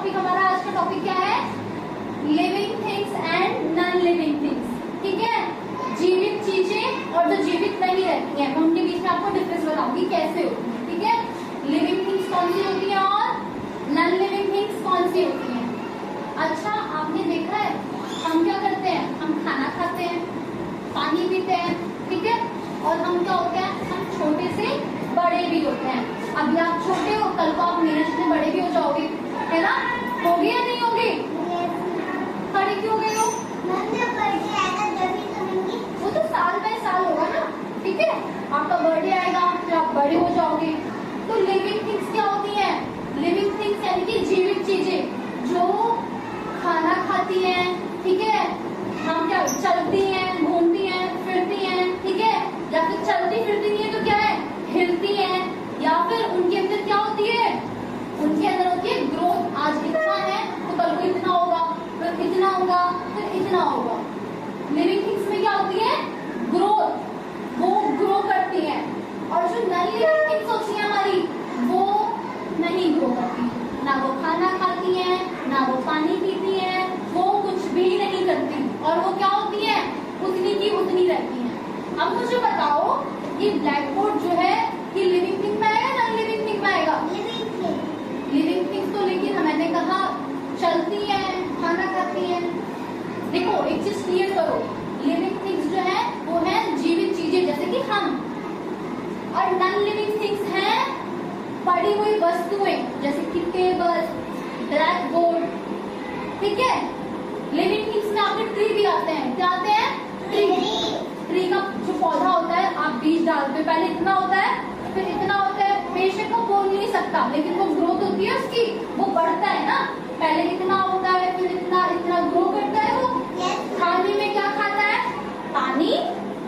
Topic हमारा आज का टॉपिक क्या है? Living things and non living things. ठीक है, जीवित चीजें और जो जीवित नहीं रहती हैं, मैं उनके बीच में आपको डिफरेंस बताऊंगी कैसे होती है। ठीक है, लिविंग थिंग्स कौन सी होती हैं और नॉन लिविंग थिंग्स कौन सी होती हैं। अच्छा, आपने देखा है हम क्या करते हैं? हम खाना खाते हैं, पानी पीते हैं, ठीक है, और हम क्या होते हैं? हम छोटे से बड़े भी होते हैं। अभी आप छोटे हो, कल को आप मेरे से बड़े भी हो जाओगे, है ना? होगे या नहीं होगे? खड़े क्यों गए हो? वो तो साल बाय साल होगा ना। ठीक है, आपका बर्थडे आएगा फिर आप बड़े हो जाओगे। तो लिविंग थिंग्स क्या होती है? लिविंग थिंग्स यानी कि जीवित चीजें जो खाना खाती हैं, ठीक है, हम क्या चलती हैं, घूमती हैं, फिरती हैं, ठीक है, या फिर चलती फिरती नहीं है तो क्या है? हिलती हैं, या फिर उनके अंदर क्या होती है? उनके अंदर होती है ग्रोथ। आज इतना है तो कल को इतना होगा, फिर इतना होगा, फिर इतना होगा। लिविंग थिंग्स में क्या होती है? ग्रोथ, वो ग्रो करती हैं। और जो नॉन लिविंग थिंग्स होती है हमारी, वो नहीं ग्रो करती, ना वो खाना खाती हैं, ना वो पानी पीती हैं, वो कुछ भी नहीं करती, और वो क्या होती है? उतनी की उतनी रहती हैं। अब मुझे बताओ ये ब्लैक बोर्ड जो है ये लिविंग थिंग में आएगा, नॉन लिविंग थिंग में आएगा? लिविंग थिंग्स तो, लेकिन मैंने कहा चलती है, खाना खाती है। देखो एक चीज क्लियर करो, लिविंग थिंग्स जो है वो है जीवित चीजें जैसे कि हम, और नॉन लिविंग थिंग्स हैं पड़ी हुई वस्तुएं जैसे कि टेबल, ब्लैक बोर्ड। ठीक है, लिविंग थिंग्स में आपके ट्री भी आते हैं। क्या आते हैं? ट्री का जो पौधा होता है आप बीज डालते हो, पहले इतना होता है फिर इतना होता है, बेशक वो बोल नहीं सकता लेकिन वो ग्रोथ होती है उसकी, वो बढ़ता है ना। पहले इतना होता है फिर इतना इतना ग्रो करता है वो। खाने में क्या खाता है? पानी,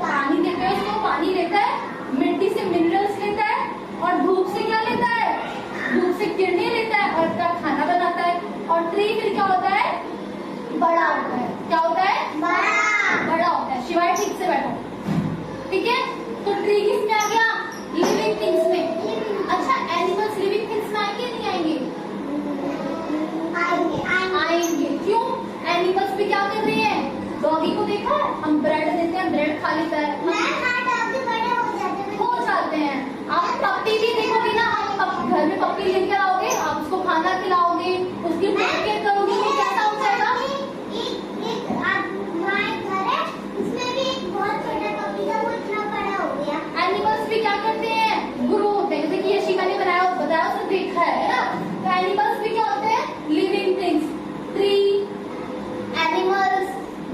पानी देते हैं उसको, पानी लेता है, मिट्टी से मिनरल्स लेता है, और धूप से क्या लेता है? धूप से किरणें लेता है और अपना खाना बनाता है। और ट्री फिर क्या होता है? बड़ा होता है। क्या होता है? बड़ा होता है। शिवाय ठीक से बैठो, ठीक है। तो ट्री किसमें आ गया? लिविंग थिंग्स में। अच्छा, एनिमल्स लिविंग थिंग्स में आएंगे नहीं आएंगे? आएंगे। क्यों? एनिमल्स भी क्या कर रहे हैं? डॉगी को देखा है, हम ब्रेड देते हैं, ब्रेड खा लेता है, हो जाते हैं। आप पप्पी भी देखोगे ना, आप घर में पप्पी लेकर आओगे, आप उसको खाना खिलाओगे, उसकी टेक केयर करोगे, तो कैसा हो जाएगा? एनिमल्स भी क्या करते हैं? ग्रो होते हैं, जैसे कि यशिका ने बताया उसने देखा है ना। तो एनिमल्स भी क्या होते हैं? Living things. Tree, animals,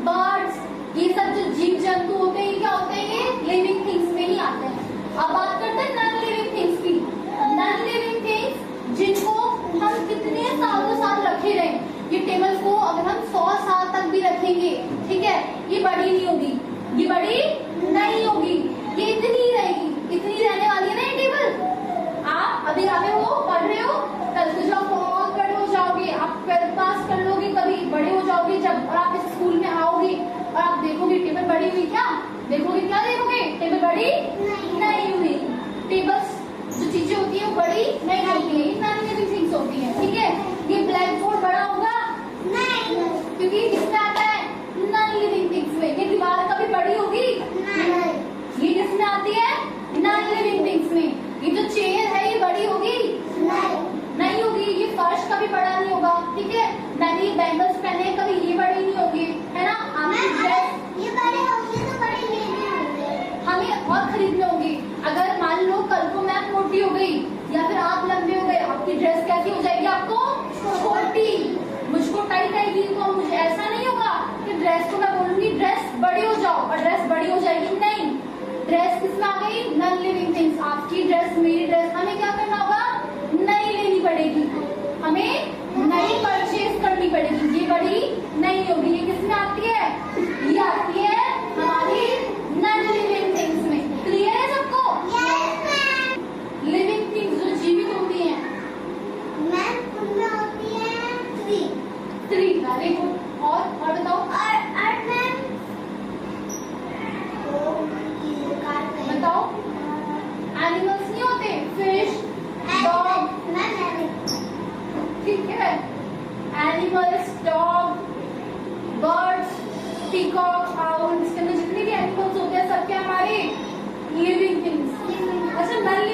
birds, ये सब जो जीव जंतु होते हैं क्या होते हैं? ये लिविंग थिंग्स में ही आते हैं। अब बात करते हैं नॉन लिविंग थिंग्स की। नॉन लिविंग थिंग्स जिनको हम कितने सालों साल रखे रहे, ये टेबल को अगर हम 100 साल तक भी रखेंगे, ठीक है, ये बड़ी नहीं होगी, ये बड़ी नहीं होगी, ये इतनी ही रहेगी, इतनी रहने वाली है ना ये टेबल। आप अभी आए हो, पढ़ रहे हो, कल को जब बहुत बड़े हो जाओगे, आप 12th पास कर लोगे, कभी बड़े हो जाओगे जब, और आप इस स्कूल में आओगे और आप देखोगे टेबल बड़ी हुई, क्या देखोगे? क्या देखोगे? टेबल बड़ी नहीं हुई। टेबल्स जो चीजें होती है वो बड़ी नहीं होती है, ये नॉन लिविंग थिंग्स होती है। ठीक है, ये ब्लैक बोर्ड बड़ा होगा नहीं, क्योंकि किसमें आता है? नॉन लिविंग थिंग्स में। ये दीवार कभी बड़ी होगी नहीं, ये किसमें आती है? नॉन लिविंग थिंग्स में। ये जो चेयर है ये बड़ी होगी नहीं होगी। ये फर्श कभी बड़ा नहीं होगा, ठीक है। मैंने ये बैंगल्स पहने, कभी ये बड़ी नहीं होगी, है ना। ये बड़े होंगे तो बड़े लेने होंगे, हमें और खरीदने होंगे। अगर मान लो कल को मैं मोटी हो गई या फिर आप लंबे हो गए, आपकी ड्रेस कैसी हो जाएगी? आपको छोटी, मुझको टाइट आएगी, तो मुझे ऐसा नहीं होगा कि ड्रेस को मैं बोलूंगी ड्रेस बड़ी हो जाओ और ड्रेस बड़ी हो जाएगी, नहीं। ड्रेस किसमें आ गई? Non living things. आपकी ड्रेस, मेरी ड्रेस, हमें क्या करना होगा? नई लेनी पड़ेगी, हमें नई परचेज करनी पड़ेगी, ये बड़ी नहीं होगी। ये किसमें आती है? ये आती है हमारी नॉन लिविंग थिंग्स में। क्लियर है सबको? लिविंग थिंग्स जो जीवित होती हैं उनमें होती है ट्री। Very good. और बताओ? बताओ। एनिमल्स नहीं होते? फिश, डॉग, ठीक है। Animals, dog, birds, peacock, owl, इसके अंदर जितने भी एनिमल्स होते हैं सब क्या हमारे लिविंग थिंग्स। अच्छा नॉन